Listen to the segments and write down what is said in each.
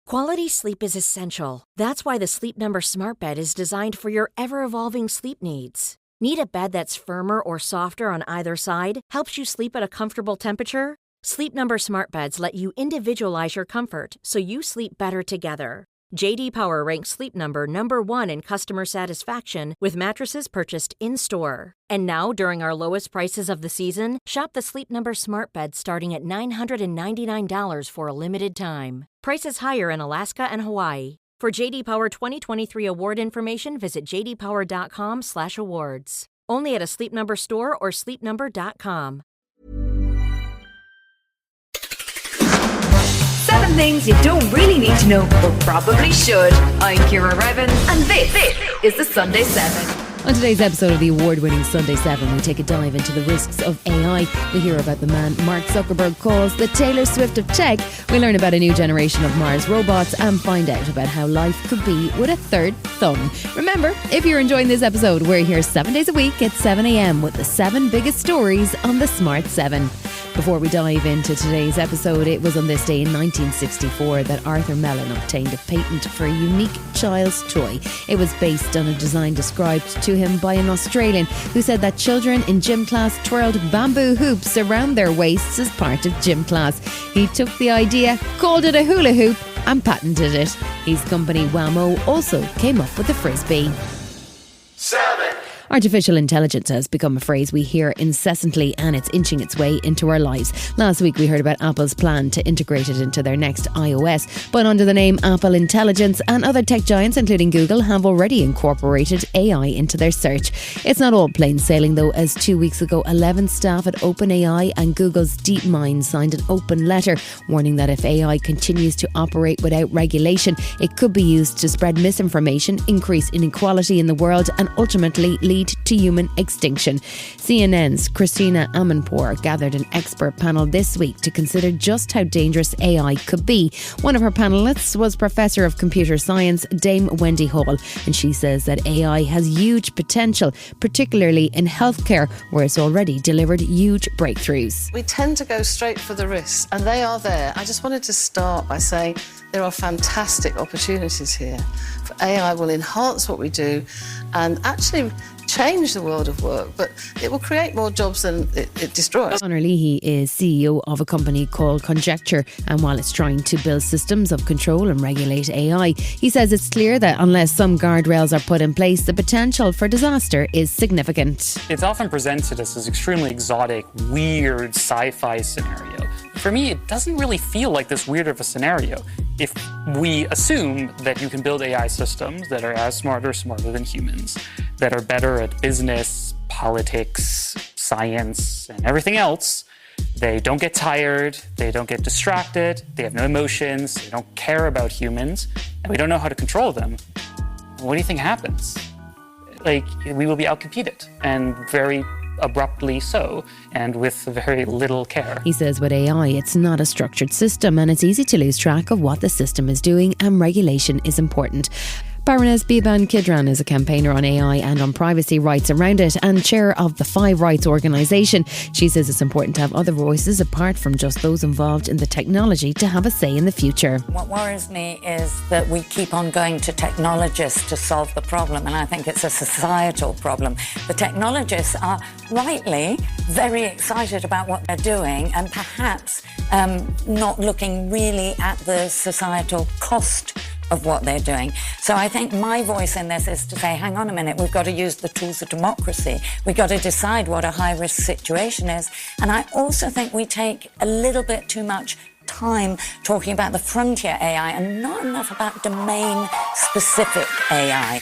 Quality sleep is essential. That's why the Sleep Number Smart Bed is designed for your ever-evolving sleep needs. Need a bed that's firmer or softer on either side? Helps you sleep at a comfortable temperature? Sleep Number Smart Beds let you individualize your comfort so you sleep better together. J.D. Power ranks Sleep Number number 1 in customer satisfaction with mattresses purchased in-store. And now, during our lowest prices of the season, shop the Sleep Number Smart Bed starting at $999 for a limited time. Prices higher in Alaska and Hawaii. For J.D. Power 2023 award information, visit jdpower.com/awards. Only at a Sleep Number store or sleepnumber.com. 7 things you don't really need to know, but probably should. I'm Ciara Revin, and this is the Sunday 7. On today's episode of the award-winning Sunday 7, we take a dive into the risks of AI. We hear about the man Mark Zuckerberg calls the Taylor Swift of tech. We learn about a new generation of Mars robots and find out about how life could be with a third thumb. Remember, if you're enjoying this episode, we're here 7 days a week at 7 a.m. with the 7 biggest stories on the Smart 7. Before we dive into today's episode, it was on this day in 1964 that Arthur Mellon obtained a patent for a unique child's toy. It was based on a design described to him by an Australian who said that children in gym class twirled bamboo hoops around their waists as part of gym class. He took the idea, called it a hula hoop, and patented it. His company Whammo also came up with the frisbee. 7. Artificial intelligence has become a phrase we hear incessantly, and it's inching its way into our lives. Last week we heard about Apple's plan to integrate it into their next iOS, but under the name Apple Intelligence, and other tech giants including Google have already incorporated AI into their search. It's not all plain sailing though, as 2 weeks ago 11 staff at OpenAI and Google's DeepMind signed an open letter warning that if AI continues to operate without regulation, it could be used to spread misinformation, increase inequality in the world, and ultimately lead to human extinction. CNN's Christina Amanpour gathered an expert panel this week to consider just how dangerous AI could be. One of her panellists was Professor of Computer Science Dame Wendy Hall, and she says that AI has huge potential, particularly in healthcare, where it's already delivered huge breakthroughs. We tend to go straight for the risks, and they are there. I just wanted to start by saying there are fantastic opportunities here. AI will enhance what we do and actually change the world of work, but it will create more jobs than it destroys. Conor Leahy is CEO of a company called Conjecture, and while it's trying to build systems of control and regulate AI, he says it's clear that unless some guardrails are put in place, the potential for disaster is significant. It's often presented as this extremely exotic, weird sci-fi scenario. For me, it doesn't really feel like this weird of a scenario. If we assume that you can build AI systems that are as smart or smarter than humans, that are better at business, politics, science, and everything else, they don't get tired, they don't get distracted, they have no emotions, they don't care about humans, and we don't know how to control them, what do you think happens? We will be outcompeted, and very abruptly so, and with very little care. He says with AI, it's not a structured system, and it's easy to lose track of what the system is doing, and regulation is important. Baroness Beeban Kidran is a campaigner on AI and on privacy rights around it, and chair of the 5 Rights organisation. She says it's important to have other voices apart from just those involved in the technology to have a say in the future. What worries me is that we keep on going to technologists to solve the problem, and I think it's a societal problem. The technologists are rightly very excited about what they're doing, and perhaps not looking really at the societal cost of what they're doing. So I think my voice in this is to say, hang on a minute, we've got to use the tools of democracy. We've got to decide what a high-risk situation is. And I also think we take a little bit too much time talking about the frontier AI and not enough about domain-specific AI.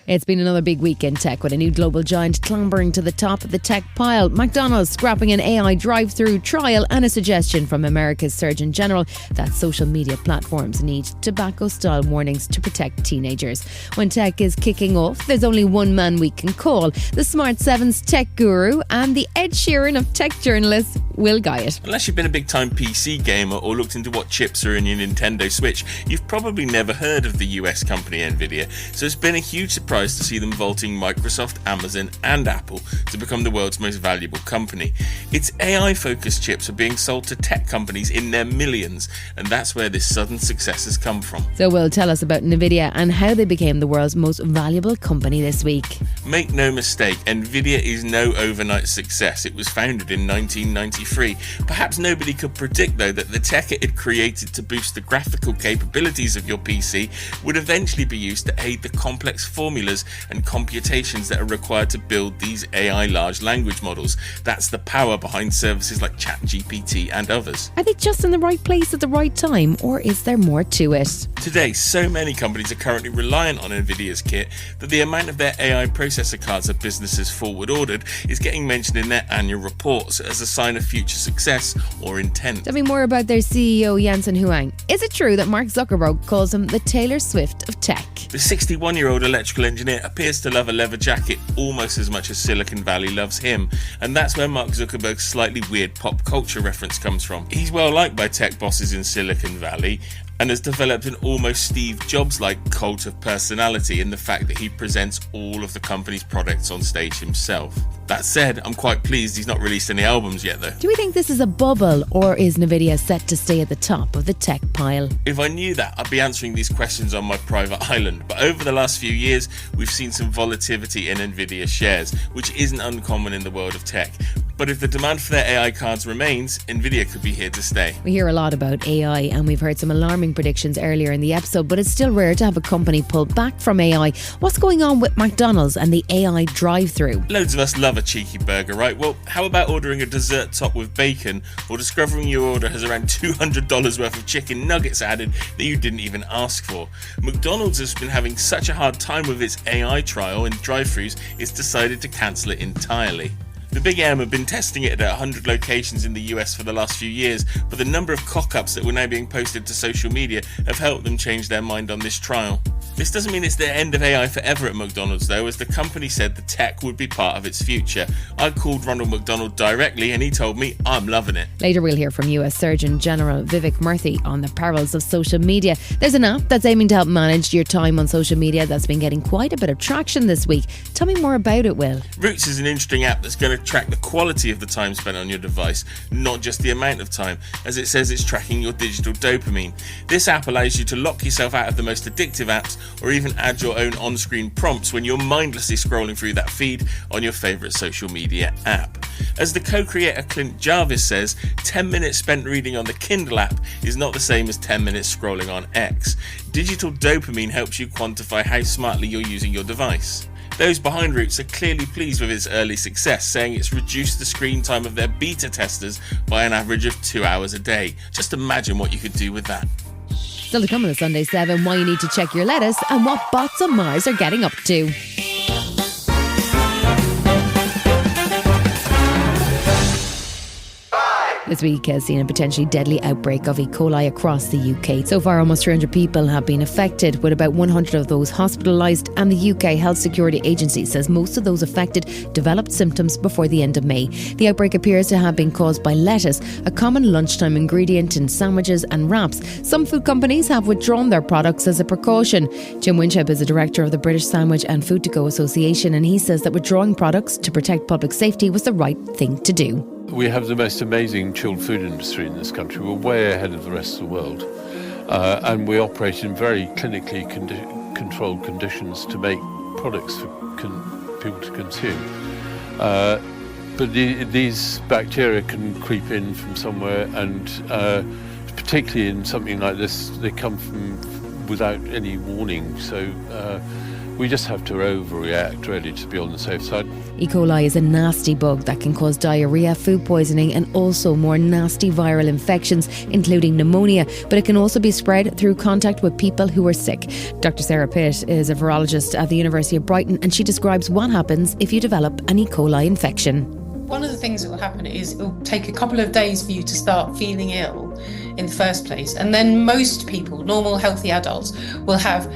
It's been another big week in tech with a new global giant clambering to the top of the tech pile. McDonald's scrapping an AI drive-through trial, and a suggestion from America's Surgeon General that social media platforms need tobacco-style warnings to protect teenagers. When tech is kicking off, there's only one man we can call, the Smart 7's tech guru and the Ed Sheeran of tech journalists, Will Guyatt. Unless you've been a big-time PC gamer or looked into what chips are in your Nintendo Switch, you've probably never heard of the US company Nvidia, so it's been a huge surprise to see them vaulting Microsoft, Amazon and Apple to become the world's most valuable company. Its AI-focused chips are being sold to tech companies in their millions, and that's where this sudden success has come from. So Will, tell us about Nvidia and how they became the world's most valuable company this week. Make no mistake, Nvidia is no overnight success. It was founded in 1993. Perhaps nobody could predict, though, that the tech it had created to boost the graphical capabilities of your PC would eventually be used to aid the complex formulas and computations that are required to build these AI large language models. That's the power behind services like ChatGPT and others. Are they just in the right place at the right time, or is there more to it? Today, so many companies are currently reliant on Nvidia's kit that the amount of their AI processor cards that businesses forward ordered is getting mentioned in their annual reports as a sign of future success or intent. Tell me more about their CEO Jensen Huang. Is it true that Mark Zuckerberg calls him the Taylor Swift of tech? The 61-year-old electrical engineer appears to love a leather jacket almost as much as Silicon Valley loves him, and that's where Mark Zuckerberg's slightly weird pop culture reference comes from. He's well liked by tech bosses in Silicon Valley, and has developed an almost Steve Jobs-like cult of personality in the fact that he presents all of the company's products on stage himself. That said, I'm quite pleased he's not released any albums yet though. Do we think this is a bubble, or is Nvidia set to stay at the top of the tech pile? If I knew that, I'd be answering these questions on my private island, but over the last few years we've seen some volatility in Nvidia shares, which isn't uncommon in the world of tech. But if the demand for their AI cards remains, Nvidia could be here to stay. We hear a lot about AI, and we've heard some alarming predictions earlier in the episode, but it's still rare to have a company pull back from AI. What's going on with McDonald's and the AI drive-thru? Loads of us love a cheeky burger, right? Well, how about ordering a dessert top with bacon, or discovering your order has around $200 worth of chicken nuggets added that you didn't even ask for? McDonald's has been having such a hard time with its AI trial in drive-thrus, it's decided to cancel it entirely. The Big M have been testing it at 100 locations in the US for the last few years, but the number of cock-ups that were now being posted to social media have helped them change their mind on this trial. This doesn't mean it's the end of AI forever at McDonald's though, as the company said the tech would be part of its future. I called Ronald McDonald directly and he told me I'm loving it. Later we'll hear from US Surgeon General Vivek Murthy on the perils of social media. There's an app that's aiming to help manage your time on social media that's been getting quite a bit of traction this week. Tell me more about it, Will. Roots is an interesting app that's going to track the quality of the time spent on your device, not just the amount of time, as it says it's tracking your digital dopamine. This app allows you to lock yourself out of the most addictive apps, or even add your own on-screen prompts when you're mindlessly scrolling through that feed on your favourite social media app. As the co-creator Clint Jarvis says, 10 minutes spent reading on the Kindle app is not the same as 10 minutes scrolling on X. Digital dopamine helps you quantify how smartly you're using your device. Those behind Roots are clearly pleased with its early success, saying it's reduced the screen time of their beta testers by an average of 2 hours a day. Just imagine what you could do with that. Still to come on the Sunday 7, why you need to check your lettuce and what bots on Mars are getting up to. This week has seen a potentially deadly outbreak of E. coli across the UK. So far, almost 300 people have been affected, with about 100 of those hospitalised, and the UK Health Security Agency says most of those affected developed symptoms before the end of May. The outbreak appears to have been caused by lettuce, a common lunchtime ingredient in sandwiches and wraps. Some food companies have withdrawn their products as a precaution. Jim Winship is the director of the British Sandwich and Food to Go Association, and he says that withdrawing products to protect public safety was the right thing to do. We have the most amazing chilled food industry in this country. We're way ahead of the rest of the world. And we operate in very clinically controlled conditions to make products for people to consume. But these bacteria can creep in from somewhere, and particularly in something like this, they come from without any warning. So we just have to overreact, really, to be on the safe side. E. coli is a nasty bug that can cause diarrhoea, food poisoning and also more nasty viral infections, including pneumonia, but it can also be spread through contact with people who are sick. Dr. Sarah Pitt is a virologist at the University of Brighton, and she describes what happens if you develop an E. coli infection. One of the things that will happen is it will take a couple of days for you to start feeling ill, in the first place. And then most people, normal healthy adults, will have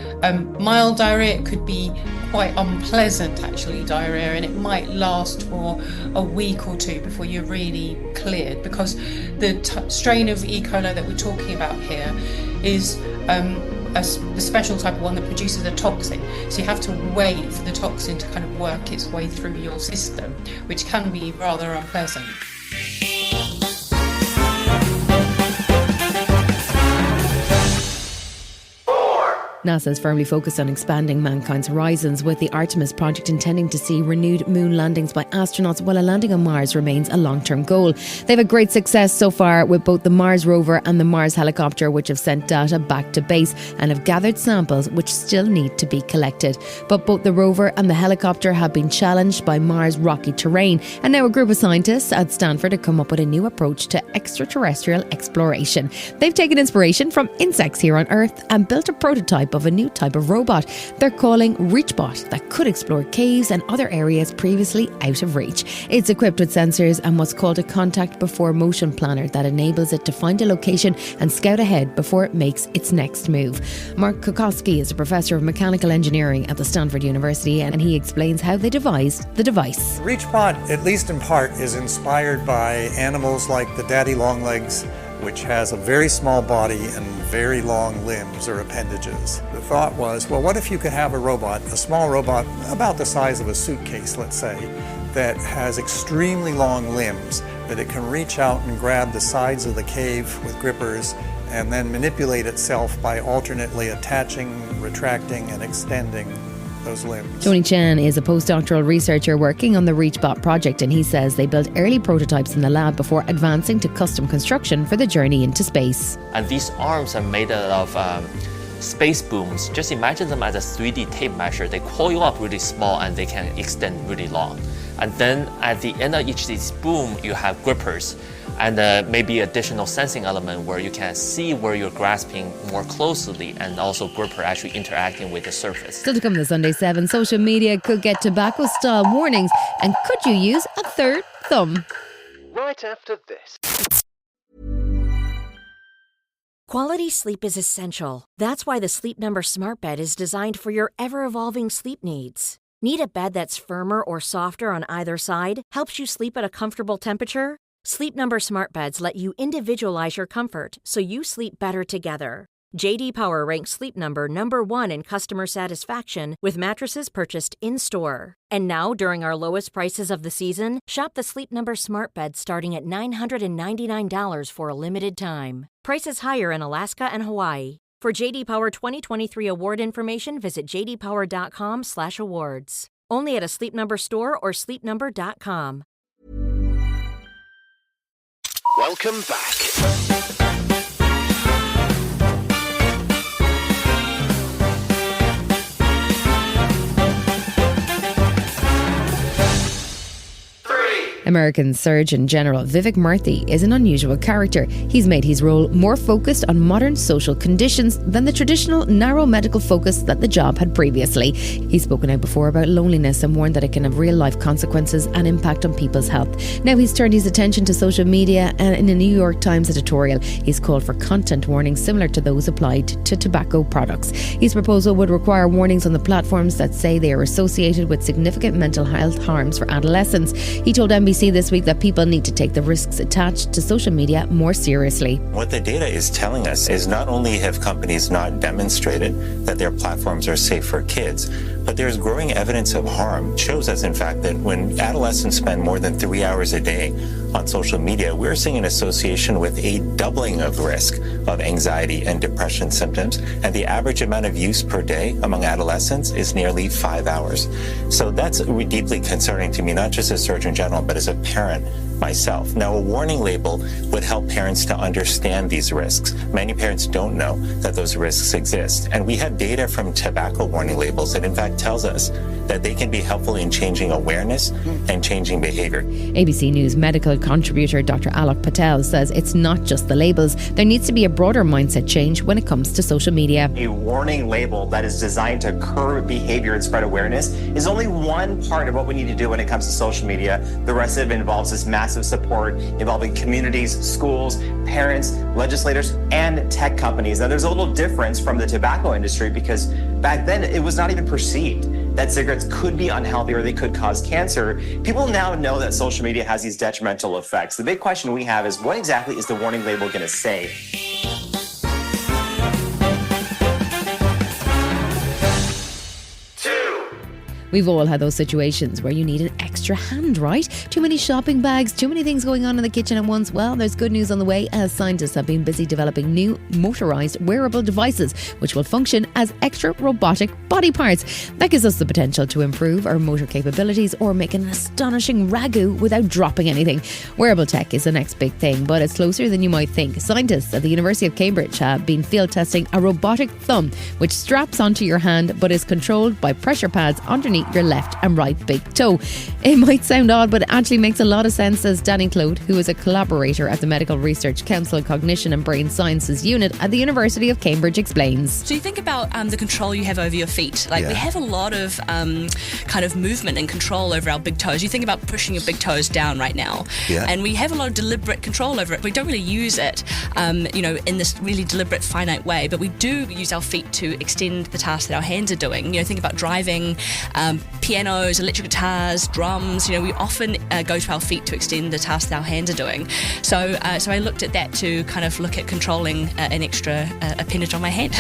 mild diarrhea. It could be quite unpleasant actually diarrhea, and it might last for a week or two before you're really cleared, because the strain of E. coli that we're talking about here is the special type of one that produces a toxin. So you have to wait for the toxin to kind of work its way through your system, which can be rather unpleasant. NASA is firmly focused on expanding mankind's horizons, with the Artemis project intending to see renewed moon landings by astronauts, while a landing on Mars remains a long-term goal. They've had great success so far with both the Mars rover and the Mars helicopter, which have sent data back to base and have gathered samples which still need to be collected. But both the rover and the helicopter have been challenged by Mars' rocky terrain, and now a group of scientists at Stanford have come up with a new approach to extraterrestrial exploration. They've taken inspiration from insects here on Earth and built a prototype of a new type of robot they're calling ReachBot that could explore caves and other areas previously out of reach. It's equipped with sensors and what's called a contact before motion planner that enables it to find a location and scout ahead before it makes its next move. Mark Cukosky is a professor of mechanical engineering at the Stanford University, and he explains how they devised the device. ReachBot, at least in part, is inspired by animals like the daddy longlegs, which has a very small body and very long limbs or appendages. The thought was, well, what if you could have a robot, a small robot about the size of a suitcase, let's say, that has extremely long limbs, that it can reach out and grab the sides of the cave with grippers and then manipulate itself by alternately attaching, retracting, and extending those limbs. Chen is a postdoctoral researcher working on the ReachBot project, and he says they built early prototypes in the lab before advancing to custom construction for the journey into space. And these arms are made out of space booms. Just imagine them as a 3D tape measure. They coil up really small and they can extend really long. And then at the end of each of these boom, you have grippers and maybe additional sensing element where you can see where you're grasping more closely, and also gripper actually interacting with the surface. Still to come this Sunday 7, social media could get tobacco-style warnings, and could you use a third thumb? Right after this. Quality sleep is essential. That's why the Sleep Number Smart Bed is designed for your ever-evolving sleep needs. Need a bed that's firmer or softer on either side? Helps you sleep at a comfortable temperature? Sleep Number Smart Beds let you individualize your comfort so you sleep better together. J.D. Power ranks Sleep Number number 1 in customer satisfaction with mattresses purchased in-store. And now, during our lowest prices of the season, shop the Sleep Number Smart Bed starting at $999 for a limited time. Prices higher in Alaska and Hawaii. For J.D. Power 2023 award information, visit jdpower.com/awards. Only at a Sleep Number store or sleepnumber.com. Welcome back. American Surgeon General Vivek Murthy is an unusual character. He's made his role more focused on modern social conditions than the traditional narrow medical focus that the job had previously. He's spoken out before about loneliness and warned that it can have real-life consequences and impact on people's health. Now he's turned his attention to social media, and in a New York Times editorial, he's called for content warnings similar to those applied to tobacco products. His proposal would require warnings on the platforms that say they are associated with significant mental health harms for adolescents. He told NBC this week that people need to take the risks attached to social media more seriously. What the data is telling us is not only have companies not demonstrated that their platforms are safe for kids, but there's growing evidence of harm. It shows us, in fact, that when adolescents spend more than 3 hours a day on social media, we're seeing an association with a doubling of risk of anxiety and depression symptoms, and the average amount of use per day among adolescents is nearly 5 hours. So that's deeply concerning to me, not just as Surgeon General, but as a parent myself. Now, a warning label would help parents to understand these risks. Many parents don't know that those risks exist. And we have data from tobacco warning labels that in fact tells us that they can be helpful in changing awareness and changing behavior. ABC News medical contributor Dr. Alok Patel says it's not just the labels. There needs to be a broader mindset change when it comes to social media. A warning label that is designed to curb behavior and spread awareness is only one part of what we need to do when it comes to social media. The rest of it involves this massive massive support involving communities, schools, parents, legislators, and tech companies. Now, there's a little difference from the tobacco industry because back then it was not even perceived that cigarettes could be unhealthy or they could cause cancer. People now know that social media has these detrimental effects. The big question we have is, what exactly is the warning label going to say? We've all had those situations where you need an extra hand, right? Too many shopping bags, too many things going on in the kitchen at once. Well, there's good news on the way, as scientists have been busy developing new motorised wearable devices which will function as extra robotic body parts. That gives us the potential to improve our motor capabilities or make an astonishing ragu without dropping anything. Wearable tech is the next big thing, but it's closer than you might think. Scientists at the University of Cambridge have been field testing a robotic thumb which straps onto your hand but is controlled by pressure pads underneath your left and right big toe. It might sound odd, but it actually makes a lot of sense, says Dani, Clode, who is a collaborator at the Medical Research Council Cognition and Brain Sciences Unit at the University of Cambridge, explains. So you think about the control you have over your feet. We have a lot of kind of movement and control over our big toes. You think about pushing your big toes down right now. Yeah. And we have a lot of deliberate control over it. We don't really use it, in this really deliberate, finite way, but we do use our feet to extend the tasks that our hands are doing. Think about driving, pianos, electric guitars, drums. We often go to our feet to extend the tasks that our hands are doing. So I looked at that to kind of look at controlling an extra appendage on my hand.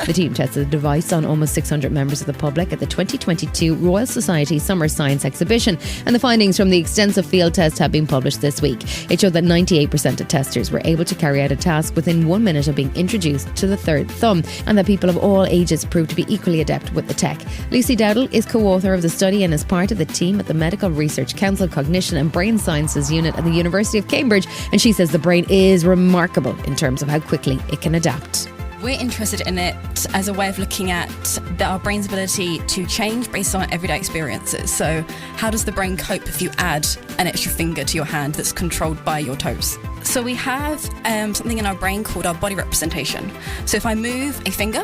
The team tested the device on almost 600 members of the public at the 2022 Royal Society Summer Science Exhibition, and the findings from the extensive field test have been published this week. It showed that 98% of testers were able to carry out a task within 1 minute of being introduced to the third thumb, and that people of all ages proved to be equally adept with the tech. Lucy Dowdall is co-author of the study and is part of the team at the Medical Research Council Cognition and Brain Sciences Unit at the University of Cambridge, and she says the brain is remarkable in terms of how quickly it can adapt. We're interested in it as a way of looking at our brain's ability to change based on everyday experiences. So how does the brain cope if you add an extra finger to your hand that's controlled by your toes? So we have something in our brain called our body representation. So if I move a finger,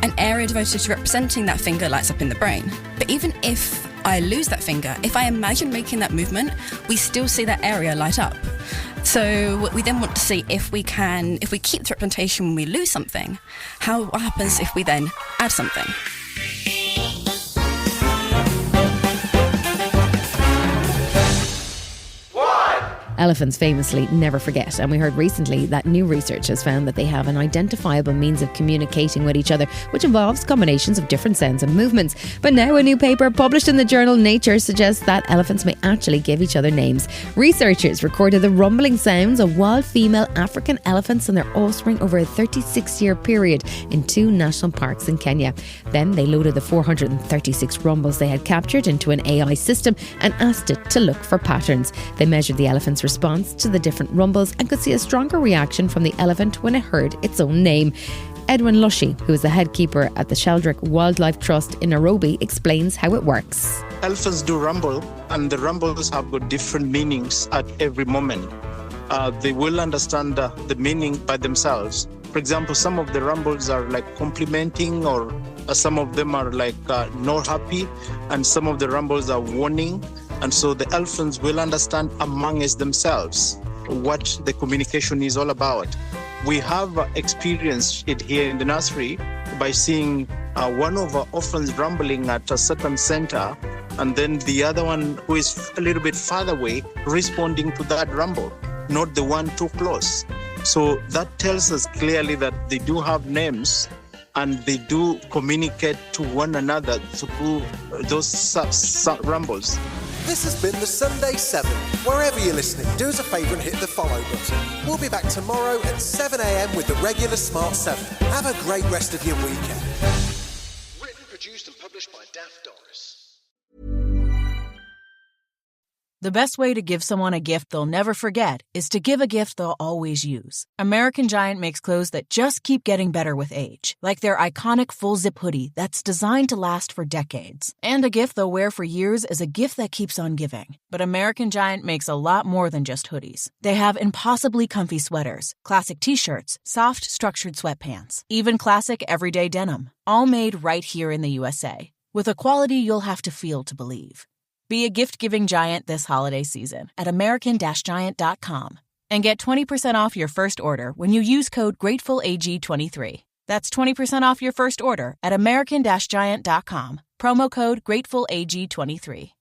an area devoted to representing that finger lights up in the brain. But even if I lose that finger, if I imagine making that movement, we still see that area light up. So we then want to see if we keep the representation when we lose something, what happens if we then add something? Elephants famously never forget, and we heard recently that new research has found that they have an identifiable means of communicating with each other, which involves combinations of different sounds and movements. But now a new paper published in the journal Nature suggests that elephants may actually give each other names. Researchers recorded the rumbling sounds of wild female African elephants and their offspring over a 36-year period in 2 national parks in Kenya. Then they loaded the 436 rumbles they had captured into an AI system and asked it to look for patterns. They measured the elephant's response to the different rumbles and could see a stronger reaction from the elephant when it heard its own name. Edwin Luschi, who is the head keeper at the Sheldrick Wildlife Trust in Nairobi, explains how it works. Elephants do rumble, and the rumbles have got different meanings at every moment. They will understand the meaning by themselves. For example, some of the rumbles are like complimenting, or some of them are like not happy, and some of the rumbles are warning. And so the elephants will understand amongst themselves what the communication is all about. We have experienced it here in the nursery by seeing one of our orphans rumbling at a certain center, and then the other one who is a little bit farther away responding to that rumble, not the one too close. So that tells us clearly that they do have names and they do communicate to one another through those rumbles. This has been the Sunday 7. Wherever you're listening, do us a favour and hit the follow button. We'll be back tomorrow at 7 a.m. with the regular Smart 7. Have a great rest of your weekend. Written, produced and published by Daft Doris. The best way to give someone a gift they'll never forget is to give a gift they'll always use. American Giant makes clothes that just keep getting better with age, like their iconic full-zip hoodie that's designed to last for decades. And a gift they'll wear for years is a gift that keeps on giving. But American Giant makes a lot more than just hoodies. They have impossibly comfy sweaters, classic t-shirts, soft, structured sweatpants, even classic everyday denim, all made right here in the USA, with a quality you'll have to feel to believe. Be a gift-giving giant this holiday season at American-Giant.com and get 20% off your first order when you use code GratefulAG23. That's 20% off your first order at American-Giant.com. Promo code GratefulAG23.